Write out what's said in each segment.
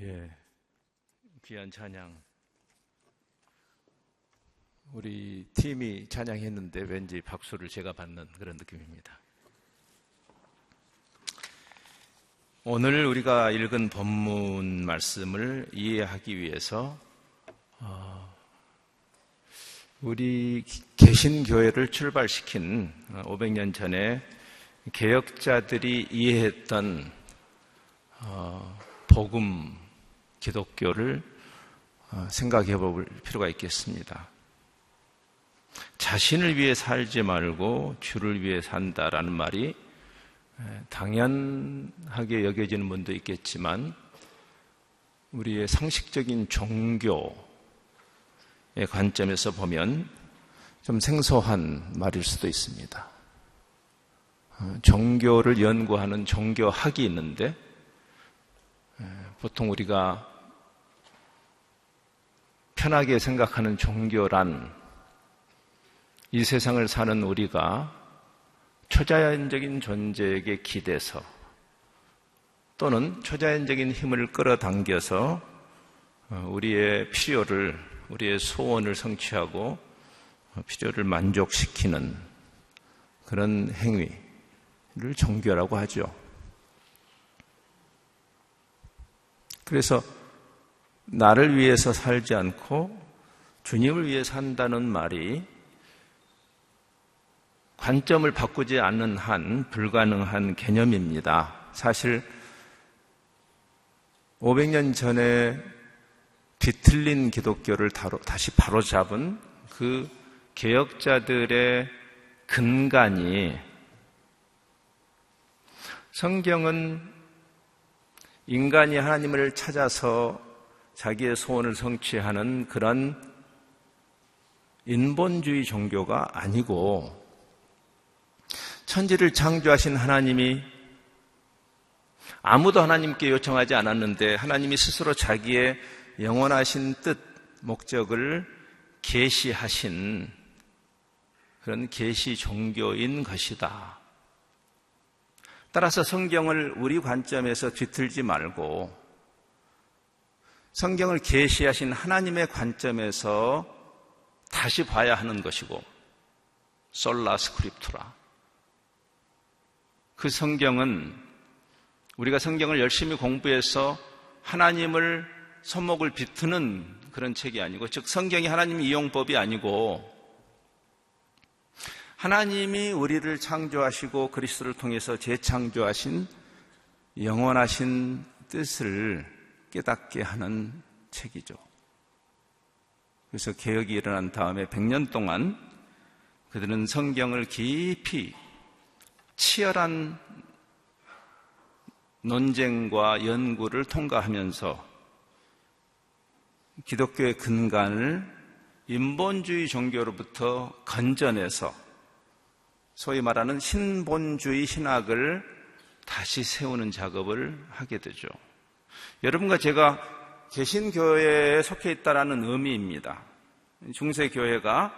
예, 귀한 찬양. 우리 팀이 찬양했는데 왠지 박수를 제가 받는 그런 느낌입니다. 오늘 우리가 읽은 본문 말씀을 이해하기 위해서 우리 개신교회를 출발시킨 500년 전에 개혁자들이 이해했던 복음 기독교를 생각해 볼 필요가 있겠습니다. 자신을 위해 살지 말고 주를 위해 산다라는 말이 당연하게 여겨지는 분도 있겠지만 우리의 상식적인 종교의 관점에서 보면 좀 생소한 말일 수도 있습니다. 종교를 연구하는 종교학이 있는데 보통 우리가 편하게 생각하는 종교란 이 세상을 사는 우리가 초자연적인 존재에게 기대서 또는 초자연적인 힘을 끌어당겨서 우리의 필요를, 우리의 소원을 성취하고 필요를 만족시키는 그런 행위를 종교라고 하죠. 그래서 나를 위해서 살지 않고 주님을 위해 산다는 말이 관점을 바꾸지 않는 한 불가능한 개념입니다. 사실 500년 전에 뒤틀린 기독교를 다시 바로잡은 그 개혁자들의 근간이 성경은 인간이 하나님을 찾아서 자기의 소원을 성취하는 그런 인본주의 종교가 아니고 천지를 창조하신 하나님이 아무도 하나님께 요청하지 않았는데 하나님이 스스로 자기의 영원하신 뜻, 목적을 계시하신 그런 계시 종교인 것이다. 따라서 성경을 우리 관점에서 뒤틀지 말고 성경을 계시하신 하나님의 관점에서 다시 봐야 하는 것이고 솔라 스크립투라. 그 성경은 우리가 성경을 열심히 공부해서 하나님을 손목을 비트는 그런 책이 아니고, 즉 성경이 하나님의 이용법이 아니고 하나님이 우리를 창조하시고 그리스도를 통해서 재창조하신 영원하신 뜻을 깨닫게 하는 책이죠. 그래서 개혁이 일어난 다음에 100년 동안 그들은 성경을 깊이 치열한 논쟁과 연구를 통과하면서 기독교의 근간을 인본주의 종교로부터 건져내서 소위 말하는 신본주의 신학을 다시 세우는 작업을 하게 되죠. 여러분과 제가 개신교회에 속해 있다라는 의미입니다. 중세교회가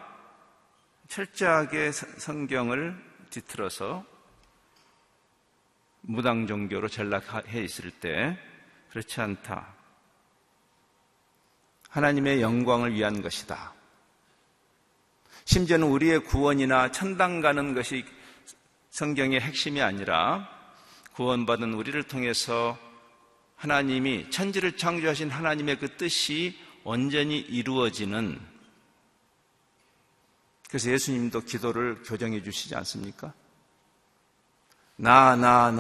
철저하게 성경을 뒤틀어서 무당 종교로 전락해 있을 때 그렇지 않다. 하나님의 영광을 위한 것이다. 심지어는 우리의 구원이나 천당 가는 것이 성경의 핵심이 아니라 구원받은 우리를 통해서 하나님이 천지를 창조하신 하나님의 그 뜻이 온전히 이루어지는, 그래서 예수님도 기도를 교정해 주시지 않습니까? 나로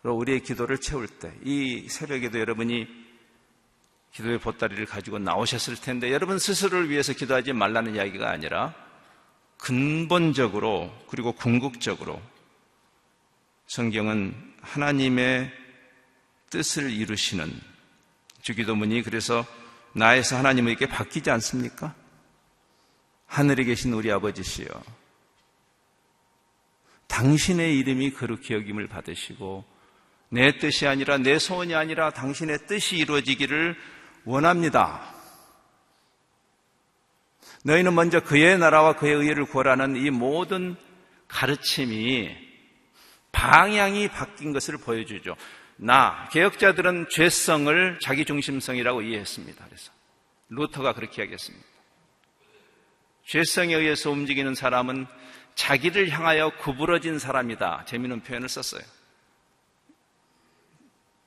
우리의 기도를 채울 때, 이 새벽에도 여러분이 기도의 보따리를 가지고 나오셨을 텐데 여러분 스스로를 위해서 기도하지 말라는 이야기가 아니라 근본적으로 그리고 궁극적으로 성경은 하나님의 뜻을 이루시는 주기도문이 그래서 나에서 하나님에게 바뀌지 않습니까? 하늘에 계신 우리 아버지시여, 당신의 이름이 거룩히 여김을 받으시고 내 뜻이 아니라 내 소원이 아니라 당신의 뜻이 이루어지기를 원합니다. 너희는 먼저 그의 나라와 그의 의를 구하라는 이 모든 가르침이 방향이 바뀐 것을 보여주죠. 개혁자들은 죄성을 자기중심성이라고 이해했습니다. 그래서 루터가 그렇게 이야기했습니다. 죄성에 의해서 움직이는 사람은 자기를 향하여 구부러진 사람이다. 재미있는 표현을 썼어요.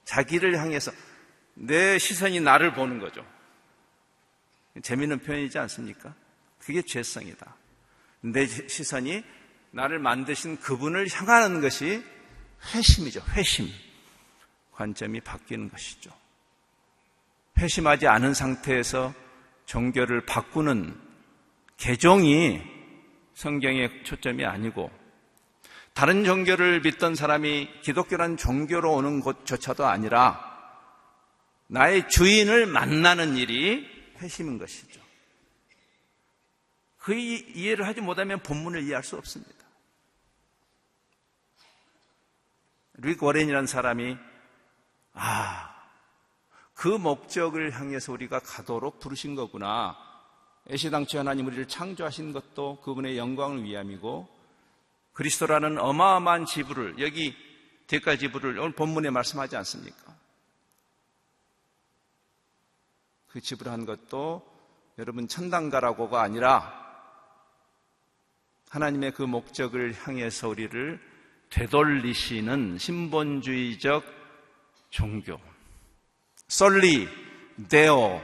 자기를 향해서 내 시선이 나를 보는 거죠. 재미있는 표현이지 않습니까? 그게 죄성이다. 내 시선이 나를 만드신 그분을 향하는 것이 회심이죠. 회심. 관점이 바뀌는 것이죠. 회심하지 않은 상태에서 종교를 바꾸는 개종이 성경의 초점이 아니고, 다른 종교를 믿던 사람이 기독교라는 종교로 오는 것조차도 아니라 나의 주인을 만나는 일이 회심인 것이죠. 그 이해를 하지 못하면 본문을 이해할 수 없습니다. 릭 워렌이라는 사람이 그 목적을 향해서 우리가 가도록 부르신 거구나. 애시당초 하나님 우리를 창조하신 것도 그분의 영광을 위함이고, 그리스도라는 어마어마한 지부를, 여기 대가 지부를 오늘 본문에 말씀하지 않습니까? 그 지부를 한 것도 여러분 천당가라고가 아니라 하나님의 그 목적을 향해서 우리를 되돌리시는 신본주의적 종교. 솔리 데오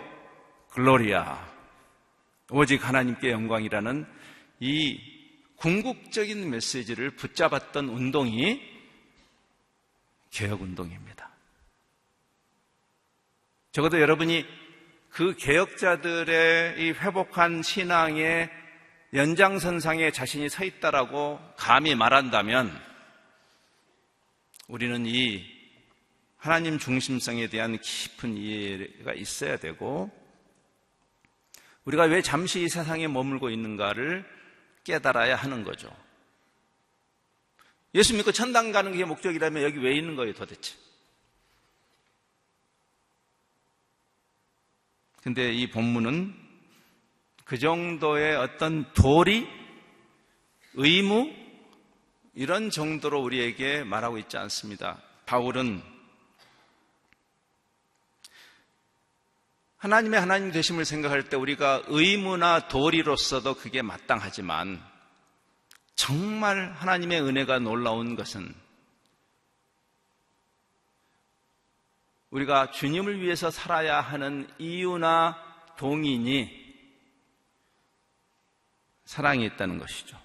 글로리아, 오직 하나님께 영광이라는 이 궁극적인 메시지를 붙잡았던 운동이 개혁운동입니다. 적어도 여러분이 그 개혁자들의 이 회복한 신앙의 연장선상에 자신이 서 있다라고 감히 말한다면, 우리는 이 하나님 중심성에 대한 깊은 이해가 있어야 되고, 우리가 왜 잠시 이 세상에 머물고 있는가를 깨달아야 하는 거죠. 예수 믿고 천당 가는 게 목적이라면 여기 왜 있는 거예요 도대체? 근데 이 본문은 그 정도의 어떤 도리, 의무, 이런 정도로 우리에게 말하고 있지 않습니다. 바울은 하나님의 하나님 되심을 생각할 때 우리가 의무나 도리로서도 그게 마땅하지만, 정말 하나님의 은혜가 놀라운 것은 우리가 주님을 위해서 살아야 하는 이유나 동인이 사랑에 있다는 것이죠.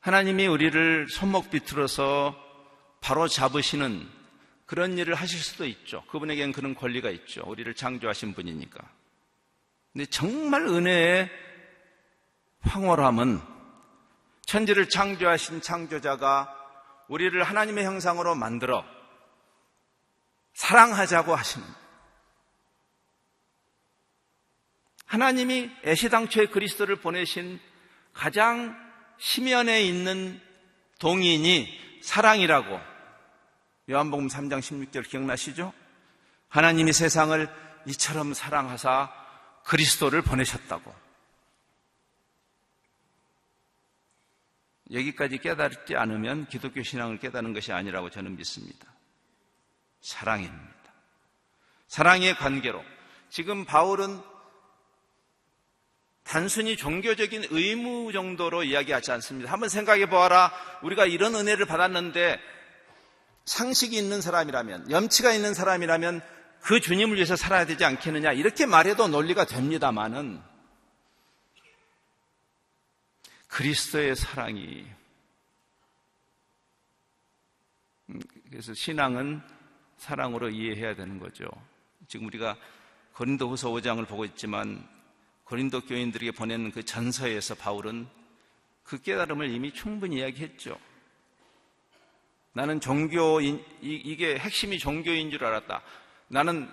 하나님이 우리를 손목 비틀어서 바로 잡으시는 그런 일을 하실 수도 있죠. 그분에겐 그런 권리가 있죠. 우리를 창조하신 분이니까. 근데 정말 은혜의 황홀함은 천지를 창조하신 창조자가 우리를 하나님의 형상으로 만들어 사랑하자고 하시는, 하나님이 애시당초에 그리스도를 보내신 가장 심연에 있는 동인이 사랑이라고, 요한복음 3장 16절 기억나시죠? 하나님이 세상을 이처럼 사랑하사 그리스도를 보내셨다고. 여기까지 깨달지 않으면 기독교 신앙을 깨닫는 것이 아니라고 저는 믿습니다. 사랑입니다. 사랑의 관계로. 지금 바울은 단순히 종교적인 의무 정도로 이야기하지 않습니다. 한번 생각해 보아라. 우리가 이런 은혜를 받았는데 상식이 있는 사람이라면, 염치가 있는 사람이라면 그 주님을 위해서 살아야 되지 않겠느냐, 이렇게 말해도 논리가 됩니다마는, 그리스도의 사랑이, 그래서 신앙은 사랑으로 이해해야 되는 거죠. 지금 우리가 고린도후서 5장을 보고 있지만 고린도 교인들에게 보내는 그 전서에서 바울은 그 깨달음을 이미 충분히 이야기했죠. 나는 종교인, 이게 핵심이 종교인 줄 알았다. 나는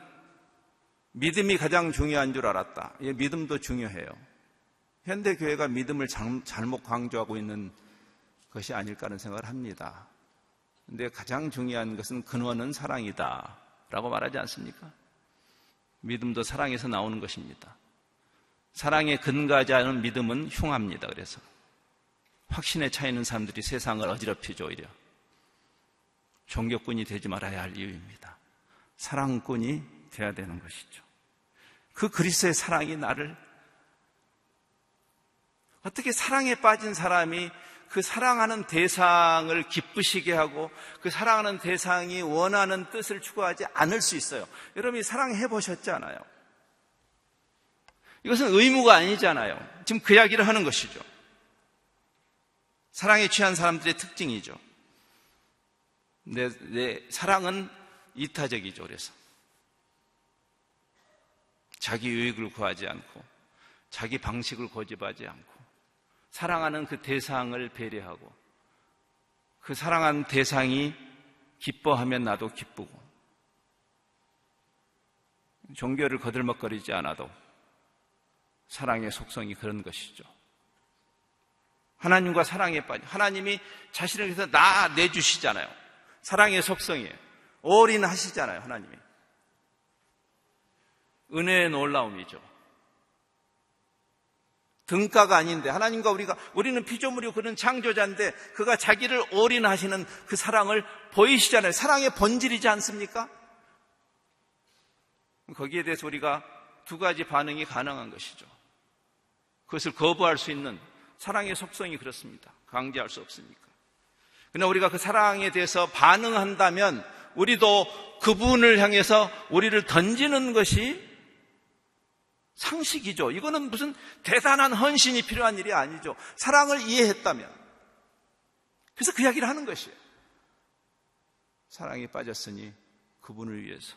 믿음이 가장 중요한 줄 알았다. 예, 믿음도 중요해요. 현대교회가 믿음을 잘못 강조하고 있는 것이 아닐까 하는 생각을 합니다. 근데 가장 중요한 것은 근원은 사랑이다 라고 말하지 않습니까? 믿음도 사랑에서 나오는 것입니다. 사랑에 근거하지 않은 믿음은 흉합니다. 그래서 확신에 차 있는 사람들이 세상을 어지럽히죠. 오히려 종교꾼이 되지 말아야 할 이유입니다. 사랑꾼이 되어야 되는 것이죠. 그 그리스도의 사랑이 나를, 어떻게 사랑에 빠진 사람이 그 사랑하는 대상을 기쁘시게 하고 그 사랑하는 대상이 원하는 뜻을 추구하지 않을 수 있어요? 여러분이 사랑해 보셨잖아요. 이것은 의무가 아니잖아요. 지금 그 이야기를 하는 것이죠. 사랑에 취한 사람들의 특징이죠. 내 사랑은 이타적이죠. 그래서 자기 유익을 구하지 않고 자기 방식을 고집하지 않고 사랑하는 그 대상을 배려하고 그 사랑하는 대상이 기뻐하면 나도 기쁘고 종교를 거들먹거리지 않아도 사랑의 속성이 그런 것이죠. 하나님과 사랑에 빠진, 하나님이 자신을 위해서 나 내주시잖아요. 사랑의 속성이에요. 올인하시잖아요. 하나님이. 은혜의 놀라움이죠. 등가가 아닌데 하나님과 우리는 피조물이고 그는 창조자인데 그가 자기를 올인하시는 그 사랑을 보이시잖아요. 사랑의 본질이지 않습니까? 거기에 대해서 우리가 두 가지 반응이 가능한 것이죠. 그것을 거부할 수 있는 사랑의 속성이 그렇습니다. 강제할 수 없으니까. 그러나 우리가 그 사랑에 대해서 반응한다면 우리도 그분을 향해서 우리를 던지는 것이 상식이죠. 이거는 무슨 대단한 헌신이 필요한 일이 아니죠. 사랑을 이해했다면. 그래서 그 이야기를 하는 것이에요. 사랑에 빠졌으니 그분을 위해서.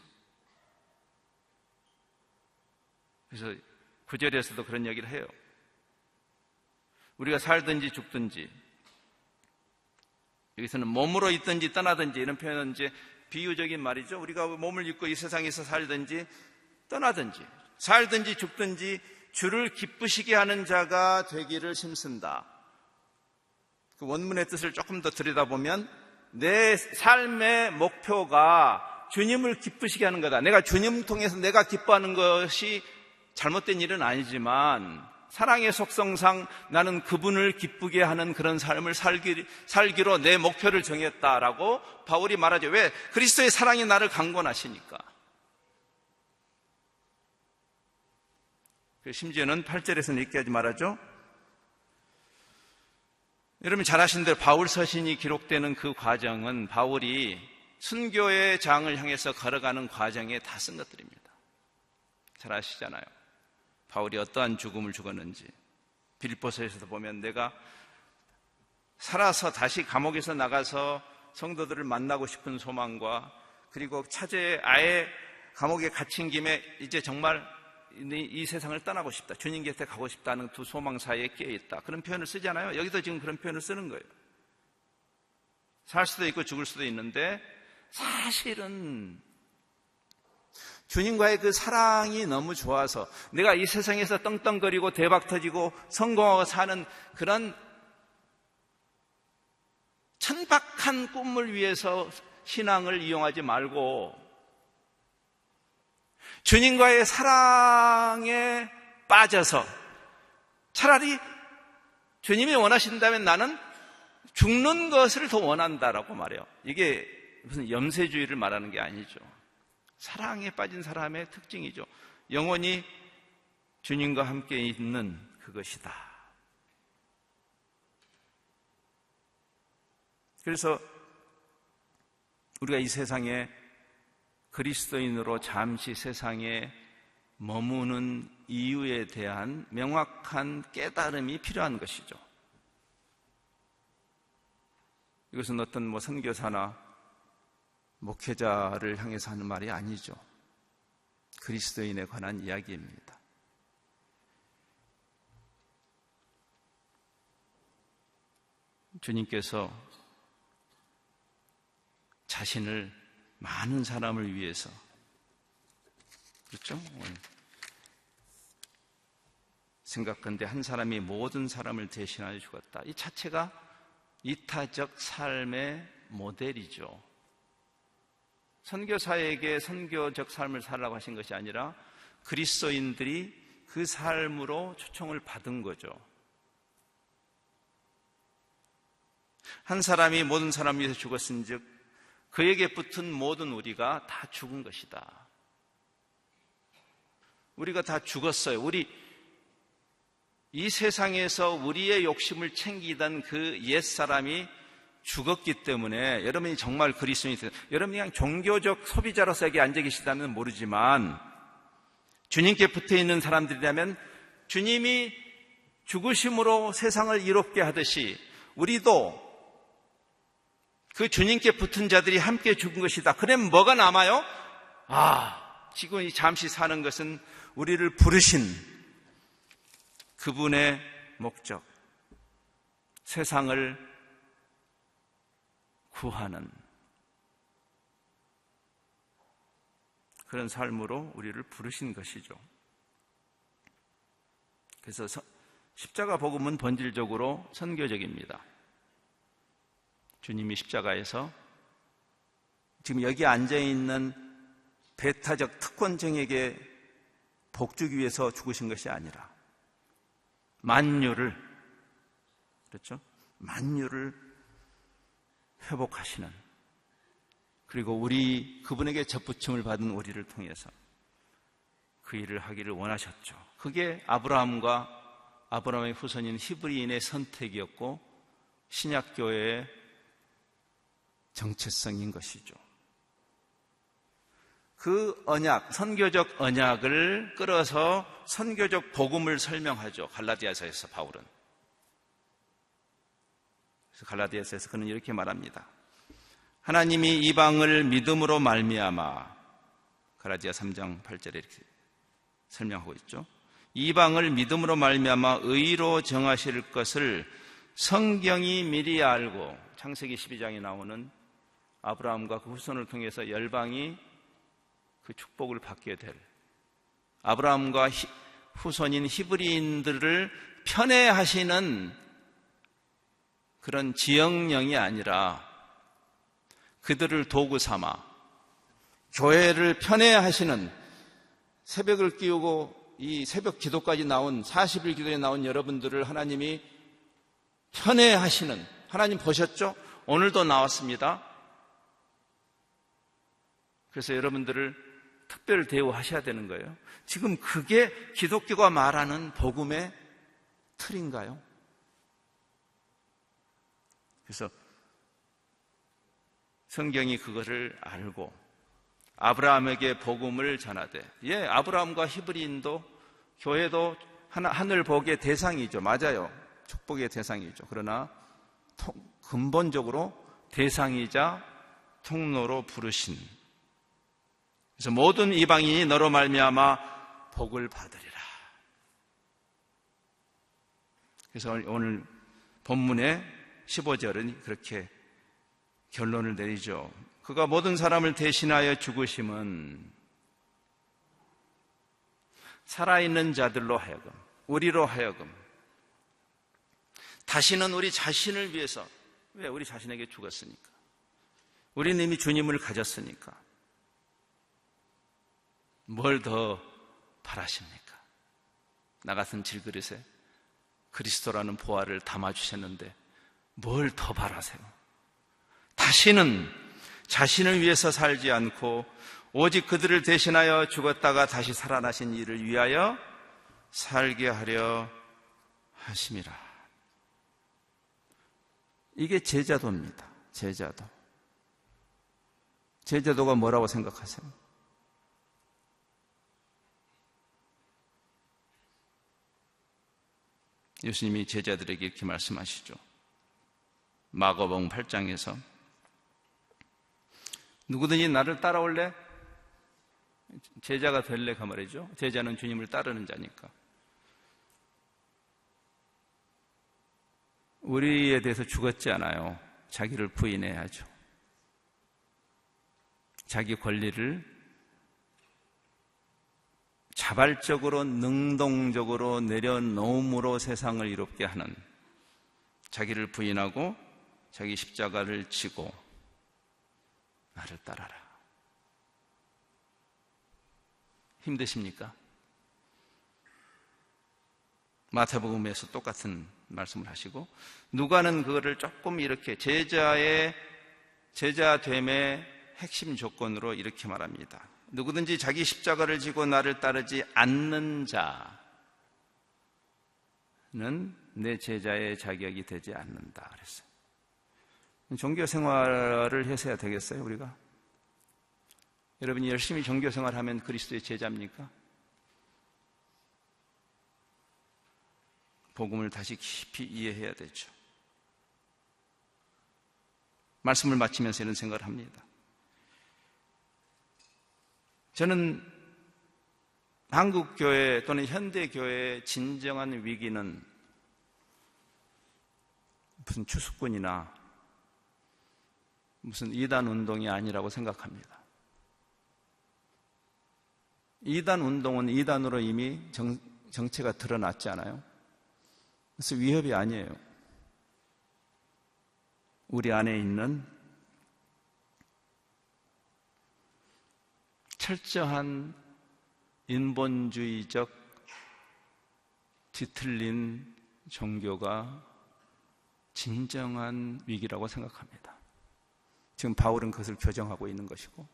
그래서 9절에서도 그런 이야기를 해요. 우리가 살든지 죽든지, 여기서는 몸으로 있든지 떠나든지 이런 표현은 이제 비유적인 말이죠. 우리가 몸을 입고 이 세상에서 살든지 떠나든지 살든지 죽든지 주를 기쁘시게 하는 자가 되기를 힘쓴다. 그 원문의 뜻을 조금 더 들여다보면 내 삶의 목표가 주님을 기쁘시게 하는 거다. 내가 주님 통해서 내가 기뻐하는 것이 잘못된 일은 아니지만 사랑의 속성상 나는 그분을 기쁘게 하는 그런 삶을 살기로 내 목표를 정했다라고 바울이 말하죠. 왜? 그리스도의 사랑이 나를 강권하시니까. 심지어는 8절에서는 이렇게까지 말하죠. 여러분 잘 아시는 대로 바울 서신이 기록되는 그 과정은 바울이 순교의 장을 향해서 걸어가는 과정에 다 쓴 것들입니다. 잘 아시잖아요. 바울이 어떠한 죽음을 죽었는지. 빌립보서에서도 보면 내가 살아서 다시 감옥에서 나가서 성도들을 만나고 싶은 소망과 그리고 차제에 아예 감옥에 갇힌 김에 이제 정말 이 세상을 떠나고 싶다. 주님 곁에 가고 싶다는 두 소망 사이에 끼어있다. 그런 표현을 쓰잖아요. 여기도 지금 그런 표현을 쓰는 거예요. 살 수도 있고 죽을 수도 있는데 사실은 주님과의 그 사랑이 너무 좋아서 내가 이 세상에서 떵떵거리고 대박 터지고 성공하고 사는 그런 천박한 꿈을 위해서 신앙을 이용하지 말고 주님과의 사랑에 빠져서 차라리 주님이 원하신다면 나는 죽는 것을 더 원한다라고 말해요. 이게 무슨 염세주의를 말하는 게 아니죠. 사랑에 빠진 사람의 특징이죠. 영원히 주님과 함께 있는 그것이다. 그래서 우리가 이 세상에 그리스도인으로 잠시 세상에 머무는 이유에 대한 명확한 깨달음이 필요한 것이죠. 이것은 어떤 선교사나 목회자를 향해서 하는 말이 아니죠. 그리스도인에 관한 이야기입니다. 주님께서 자신을 많은 사람을 위해서, 그렇죠? 생각건대 한 사람이 모든 사람을 대신하여 죽었다. 이 자체가 이타적 삶의 모델이죠. 선교사에게 선교적 삶을 살라고 하신 것이 아니라 그리스도인들이 그 삶으로 초청을 받은 거죠. 한 사람이 모든 사람을 위해서 죽었은즉 그에게 붙은 모든 우리가 다 죽은 것이다. 우리가 다 죽었어요. 우리 이 세상에서 우리의 욕심을 챙기던 그 옛사람이 죽었기 때문에 여러분이 정말 그리스도인이 되세요. 여러분이 그냥 종교적 소비자로서 여기 앉아 계시다면 모르지만 주님께 붙어 있는 사람들이라면 주님이 죽으심으로 세상을 이롭게 하듯이 우리도 그 주님께 붙은 자들이 함께 죽은 것이다. 그러면 뭐가 남아요? 지금 이 잠시 사는 것은 우리를 부르신 그분의 목적, 세상을 구하는 그런 삶으로 우리를 부르신 것이죠. 그래서 십자가 복음은 본질적으로 선교적입니다. 주님이 십자가에서 지금 여기 앉아있는 배타적 특권층에게 복주기 위해서 죽으신 것이 아니라 만유를, 그렇죠? 만유를 회복하시는, 그리고 그분에게 접붙임을 받은 우리를 통해서 그 일을 하기를 원하셨죠. 그게 아브라함의 후손인 히브리인의 선택이었고 신약교회의 정체성인 것이죠. 그 언약, 선교적 언약을 끌어서 선교적 복음을 설명하죠. 갈라디아서에서 바울은. 그래서 갈라디아서에서 그는 이렇게 말합니다. 하나님이 이방을 믿음으로 말미암아, 갈라디아 3장 8절에 이렇게 설명하고 있죠. 이방을 믿음으로 말미암아 의로 정하실 것을 성경이 미리 알고, 창세기 12장에 나오는 아브라함과 그 후손을 통해서 열방이 그 축복을 받게 될, 아브라함과 후손인 히브리인들을 편애하시는 그런 지형령이 아니라 그들을 도구 삼아 교회를 편애하시는, 새벽을 끼우고 이 새벽 기도까지 나온 40일 기도에 나온 여러분들을 하나님이 편애하시는, 하나님 보셨죠? 오늘도 나왔습니다. 그래서 여러분들을 특별 대우하셔야 되는 거예요. 지금 그게 기독교가 말하는 복음의 틀인가요? 그래서 성경이 그것을 알고 아브라함에게 복음을 전하되, 아브라함과 히브리인도 교회도 하늘 복의 대상이죠. 맞아요. 축복의 대상이죠. 그러나 근본적으로 대상이자 통로로 부르신, 그래서 모든 이방인이 너로 말미암아 복을 받으리라. 그래서 오늘 본문의 15절은 그렇게 결론을 내리죠. 그가 모든 사람을 대신하여 죽으심은 살아있는 자들로 하여금, 우리로 하여금 다시는 우리 자신을 위해서, 왜? 우리 자신에게 죽었으니까. 우리는 이미 주님을 가졌으니까. 뭘 더 바라십니까? 나 같은 질그릇에 그리스도라는 보화를 담아주셨는데 뭘 더 바라세요? 다시는 자신을 위해서 살지 않고 오직 그들을 대신하여 죽었다가 다시 살아나신 이를 위하여 살게 하려 하심이라. 이게 제자도입니다. 제자도. 제자도가 뭐라고 생각하세요? 예수님이 제자들에게 이렇게 말씀하시죠. 마가복음 8장에서 누구든지 나를 따라올래? 제자가 될래? 그 말이죠. 제자는 주님을 따르는 자니까. 우리에 대해서 죽었지 않아요. 자기를 부인해야죠. 자기 권리를 자발적으로 능동적으로 내려놓음으로 세상을 이롭게 하는, 자기를 부인하고 자기 십자가를 지고 나를 따라라. 힘드십니까? 마태복음에서 똑같은 말씀을 하시고, 누가는 그거를 조금 이렇게 제자됨의 핵심 조건으로 이렇게 말합니다. 누구든지 자기 십자가를 지고 나를 따르지 않는 자는 내 제자의 자격이 되지 않는다 그랬어요. 종교 생활을 해서야 되겠어요, 우리가? 여러분이 열심히 종교 생활하면 그리스도의 제자입니까? 복음을 다시 깊이 이해해야 되죠. 말씀을 마치면서 이런 생각을 합니다. 저는 한국교회 또는 현대교회의 진정한 위기는 무슨 추수꾼이나 무슨 이단 운동이 아니라고 생각합니다. 이단 운동은 이단으로 이미 정체가 드러났지 않아요? 그래서 위협이 아니에요. 우리 안에 있는 철저한 인본주의적 뒤틀린 종교가 진정한 위기라고 생각합니다. 지금 바울은 그것을 교정하고 있는 것이고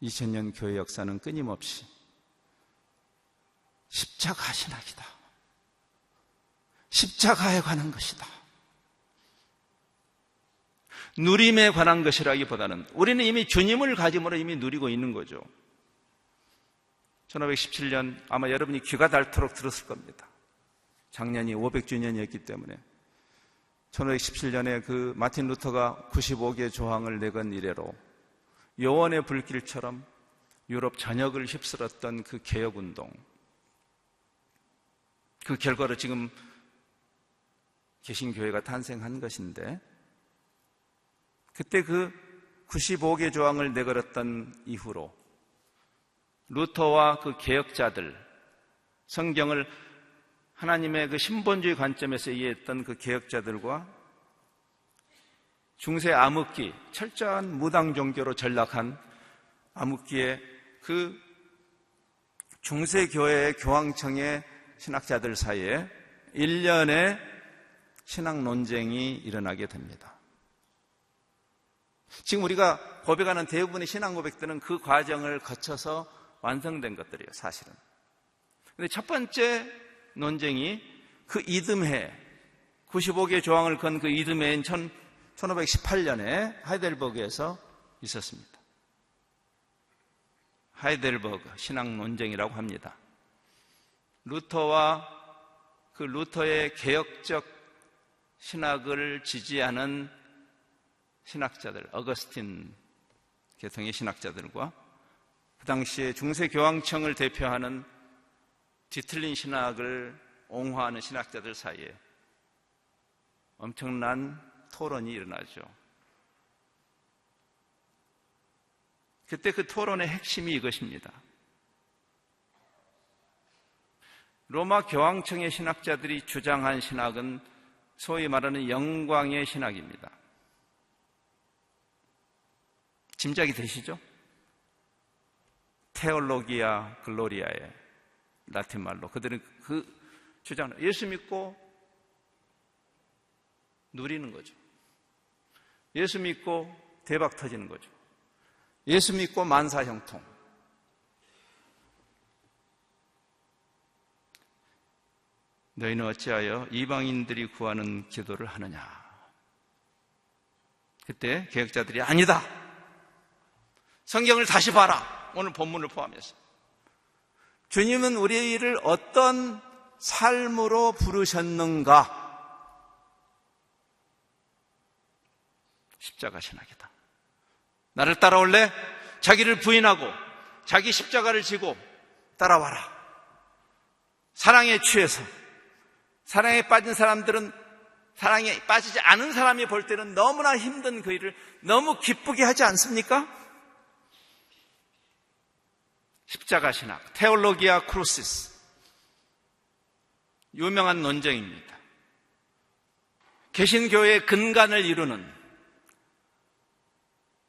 2000년 교회 역사는 끊임없이 십자가 신학이다. 십자가에 관한 것이다. 누림에 관한 것이라기보다는 우리는 이미 주님을 가짐으로 이미 누리고 있는 거죠. 1517년 아마 여러분이 귀가 닳도록 들었을 겁니다. 작년이 500주년이었기 때문에 1517년에 그 마틴 루터가 95개 조항을 내건 이래로 요원의 불길처럼 유럽 전역을 휩쓸었던 그 개혁운동, 그 결과로 지금 개신교회가 탄생한 것인데, 그때 그 95개 조항을 내걸었던 이후로 루터와 그 개혁자들, 성경을 하나님의 그 신본주의 관점에서 이해했던 그 개혁자들과 중세 암흑기, 철저한 무당 종교로 전락한 암흑기의 그 중세교회의 교황청의 신학자들 사이에 일련의 신학 논쟁이 일어나게 됩니다. 지금 우리가 고백하는 대부분의 신앙 고백들은 그 과정을 거쳐서 완성된 것들이에요, 사실은. 그런데 첫 번째 논쟁이 그 이듬해 95개 조항을 건 그 이듬해인 1518년에 하이델버그에서 있었습니다. 하이델버그 신학 논쟁이라고 합니다. 루터와 그 루터의 개혁적 신학을 지지하는 신학자들, 어거스틴 계통의 신학자들과 그 당시에 중세 교황청을 대표하는 뒤틀린 신학을 옹호하는 신학자들 사이에 엄청난 토론이 일어나죠. 그때 그 토론의 핵심이 이것입니다. 로마 교황청의 신학자들이 주장한 신학은 소위 말하는 영광의 신학입니다. 짐작이 되시죠? 테올로기아 글로리아의 라틴 말로 그들은 그 주장을 예수 믿고 누리는 거죠. 예수 믿고 대박 터지는 거죠. 예수 믿고 만사형통. 너희는 어찌하여 이방인들이 구하는 기도를 하느냐. 그때 개혁자들이 아니다. 성경을 다시 봐라. 오늘 본문을 포함해서. 주님은 우리를 어떤 삶으로 부르셨는가? 십자가 신학이다. 나를 따라올래? 자기를 부인하고 자기 십자가를 지고 따라와라. 사랑에 취해서 사랑에 빠진 사람들은 사랑에 빠지지 않은 사람이 볼 때는 너무나 힘든 그 일을 너무 기쁘게 하지 않습니까? 십자가 신학, 테올로기아 크루시스, 유명한 논쟁입니다. 개신교회의 근간을 이루는,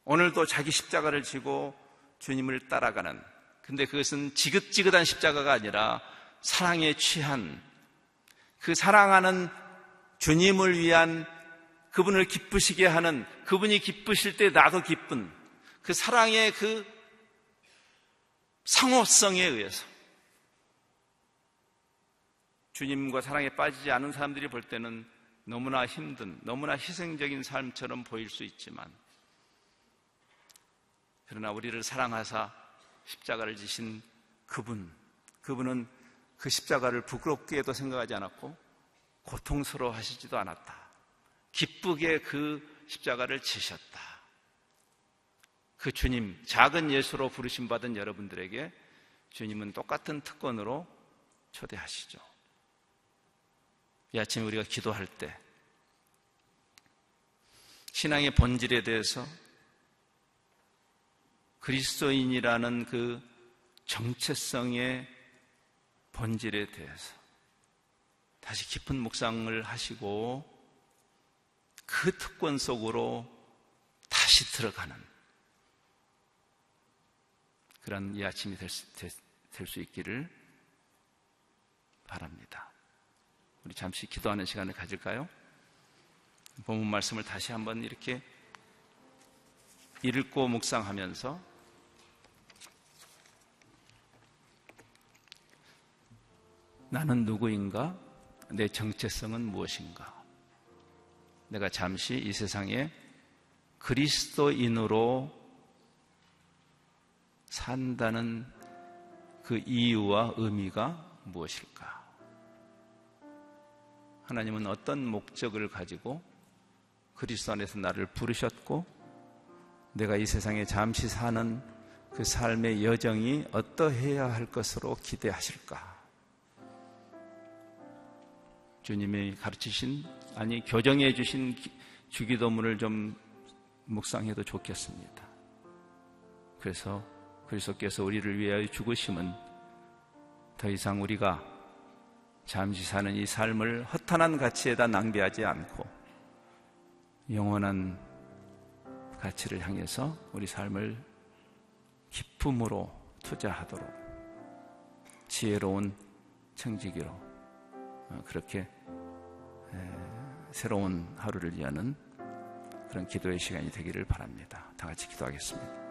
오늘도 자기 십자가를 지고 주님을 따라가는, 근데 그것은 지긋지긋한 십자가가 아니라 사랑에 취한, 그 사랑하는 주님을 위한, 그분을 기쁘시게 하는, 그분이 기쁘실 때 나도 기쁜, 그 사랑의 그 상호성에 의해서 주님과 사랑에 빠지지 않은 사람들이 볼 때는 너무나 힘든, 너무나 희생적인 삶처럼 보일 수 있지만, 그러나 우리를 사랑하사 십자가를 지신 그분은 그 십자가를 부끄럽게도 생각하지 않았고 고통스러워 하시지도 않았다. 기쁘게 그 십자가를 지셨다. 그 주님, 작은 예수로 부르심 받은 여러분들에게 주님은 똑같은 특권으로 초대하시죠. 이 아침에 우리가 기도할 때 신앙의 본질에 대해서, 그리스도인이라는 그 정체성의 본질에 대해서 다시 깊은 묵상을 하시고 그 특권 속으로 다시 들어가는 그런 이 아침이 될 수 있기를 바랍니다. 우리 잠시 기도하는 시간을 가질까요? 본문 말씀을 다시 한번 이렇게 읽고 묵상하면서 나는 누구인가? 내 정체성은 무엇인가? 내가 잠시 이 세상에 그리스도인으로 산다는 그 이유와 의미가 무엇일까? 하나님은 어떤 목적을 가지고 그리스도 안에서 나를 부르셨고, 내가 이 세상에 잠시 사는 그 삶의 여정이 어떠해야 할 것으로 기대하실까? 주님이 가르치신, 교정해 주신 주기도문을 좀 묵상해도 좋겠습니다. 그래서 그리스도께서 우리를 위하여 죽으심은 더 이상 우리가 잠시 사는 이 삶을 허탄한 가치에다 낭비하지 않고 영원한 가치를 향해서 우리 삶을 기쁨으로 투자하도록 지혜로운 청지기로 그렇게 새로운 하루를 여는 그런 기도의 시간이 되기를 바랍니다. 다 같이 기도하겠습니다.